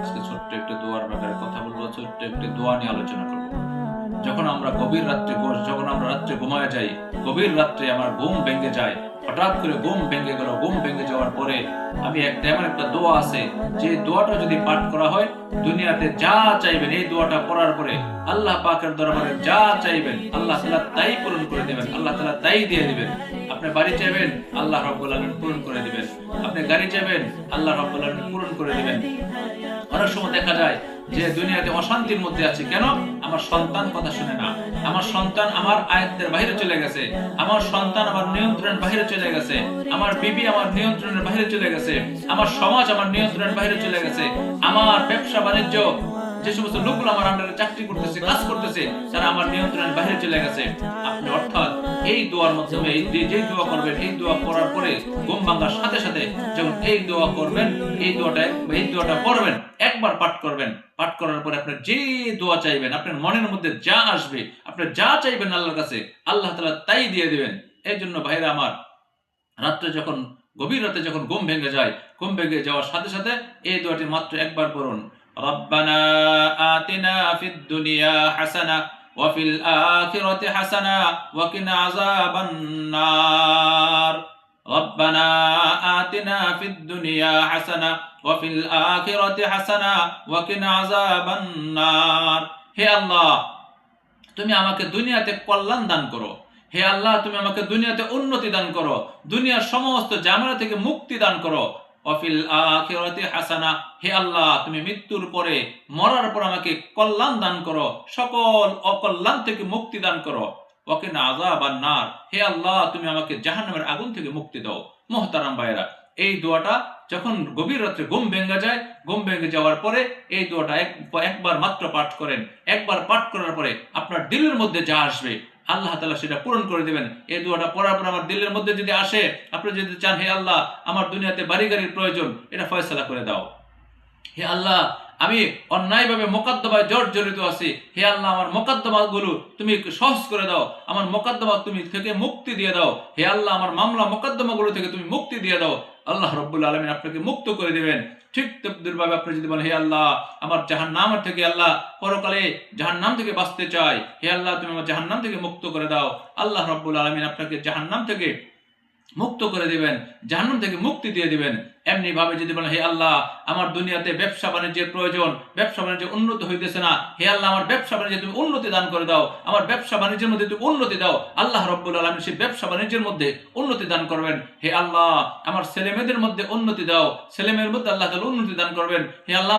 আজকে ছোট্ট একটি দোয়ার ব্যাপারে কথা বলবো, ছোট্ট একটি দোয়া নিয়ে আলোচনা করব। যখন আমরা রাত্রে ঘুমায় যাই, গভীর রাত্রে আমার ঘুম ভেঙে যায়, হঠাৎ করে ঘুম ভেঙে গেল, ঘুম ভেঙে যাওয়ার পরে আমি এমন একটা দোয়া আছে, যে দোয়াটা যদি পাঠ করা হয়, দুনিয়াতে যা চাইবেন এই দোয়াটা পড়ার পরে আল্লাহ পাকের দরবারে যা চাইবেন আল্লাহ তাআলা তাই পূরণ করে দিবেন, আল্লাহ তাআলা তাই দিয়ে দিবেন। আপনি বাড়ি চাইবেন, আল্লাহ রাব্বুল আলামিন পূরণ করে দিবেন। আপনি গাড়ি চাইবেন, আল্লাহ রাব্বুল আলামিন পূরণ করে দিবেন। অনেক সময় দেখা যায় যে দুনিয়াতে অশান্তির মধ্যে আছে, কেন? আমার সন্তান কথা শুনে না, আমার সন্তান আমার আয়ত্তের বাইরে চলে গেছে, আমার সন্তান আমার নিয়ন্ত্রণের বাইরে চলে গেছে, আমার বিবি আমার নিয়ন্ত্রণের বাইরে চলে গেছে, আমার সমাজ আমার নিয়ন্ত্রণের বাইরে চলে গেছে, আমার ব্যবসা বাণিজ্য, যে সমস্ত লোকগুলো আমার আন্ডারে চাকরি করতেছে, কাজ করতেছে, তারা আমার নিয়ন্ত্রণের বাইরে চলে গেছে। আপনি অর্থাৎ এই দোয়ার মাধ্যমে যে দোয়া করবেন, এই দোয়া করার পরে ঘুম ভাঙার সাথে সাথে যখন এই দোয়া করবেন, এই দোয়াটা পড়বেন, একবার পাঠ করবেন। পাঠ করার পরে আপনার যে দোয়া চাইবেন, আপনার মনের মধ্যে যা আসবে, আপনি যা চাইবেন আল্লাহর কাছে, আল্লাহ তাআলা তাই দিয়ে দিবেন। এই জন্য ভাইরা আমার, গভীর রাতে যখন ঘুম ভেঙে যায়, ঘুম ভেঙে যাওয়ার সাথে সাথে এই দোয়াটি মাত্র একবার পড়ুন। রব্বানা আতিনা ফিদ দুনিয়া হাসানা ওয়া ফিল আখিরাতি হাসানা ওয়া কিনা আযাবান নার। রব্বানা আতিনা ফিদ দুনিয়া হাসানা ওয়া ফিল আখিরাতি হাসানা ওয়া কিনা আযাবান নার। হে আল্লাহ, তুমি আমাকে দুনিয়াতে কল্যাণ দান করো। হে আল্লাহ, তুমি আমাকে দুনিয়াতে উন্নতি দান করো, দুনিয়ার সমস্ত ঝামেলা থেকে মুক্তি দান করো। ওয়াফিল আখিরাতি হাসানা, হে আল্লাহ, তুমি মৃত্যুর পরে, মরার পর আমাকে কল্যাণ দান করো, সকল অকল্যাণ থেকে মুক্তি দান করো। ওয়াকিনা আযাবান নার, হে আল্লাহ, তুমি আমাকে জাহান্নামের আগুন থেকে মুক্তি দাও। মুহতারাম ভাইরা, এই দোয়াটা যখন গভীর রাত্রে ঘুম ভেঙে যায়, ঘুম ভেঙে যাওয়ার পরে এই দোয়াটা একবার মাত্র পাঠ করেন। একবার পাঠ করার পরে আপনার দিলের মধ্যে যা আসবে আল্লাহ তাআলা সেটা পূরণ করে দিবেন। এই দোয়াটা পড়ার পর আমার দিলের মধ্যে যদি আসে, আপনি যদি চান, হে আল্লাহ, আমার দুনিয়াতে বাড়ি গাড়ির প্রয়োজন, এটা ফয়সালা করে দাও। হে আল্লাহ, আমি অন্যায়ভাবে মোকদ্দমায় জর্জরিত আছি, হে আল্লাহ, আমার মোকদ্দমাগুলো তুমি সহজ করে দাও, আমার মোকদ্দমা তুমি থেকে মুক্তি দিয়ে দাও। হে আল্লাহ, আমার মামলা মোকদ্দমাগুলো থেকে তুমি মুক্তি দিয়ে দাও। আল্লাহ রাব্বুল আলামিন আপনাকে মুক্ত করে দিবেন। ঠিক তদ্বিরভাবে আপনি যদি বলেন, হে আল্লাহ, আমার জাহান্নামের থেকে, আল্লাহ, পরকালে জাহান্নাম থেকে বাঁচতে চাই, হে আল্লাহ, তুমি আমার জাহান্নাম থেকে মুক্ত করে দাও। আল্লাহ রাব্বুল আলামিন আপনাকে জাহান্নাম থেকে মুক্ত করে দিবেন, জাহান্নাম থেকে মুক্তি দিয়ে দিবেন। এমনি ভাবে যদি বলেন, হে আল্লাহ, আমার দুনিয়াতে ব্যবসা বাণিজ্যের প্রয়োজন, ব্যবসা বাণিজ্য উন্নত হইতেছে না, হে আল্লাহ, আমার ব্যবসা বাণিজ্যে তুমি উন্নতি দান করে দাও, আমার ব্যবসা বাণিজ্যের মধ্যে তুমি উন্নতি দাও। আল্লাহ রাব্বুল আলামিন সেই ব্যবসা বাণিজ্যের মধ্যে উন্নতি দান করবেন। হে আল্লাহ, আমার ছেলে মেয়েদের মধ্যে উন্নতি দাও, ছেলে মেয়ের মধ্যে আল্লাহ তাআলা উন্নতি দান করবেন। হে আল্লাহ,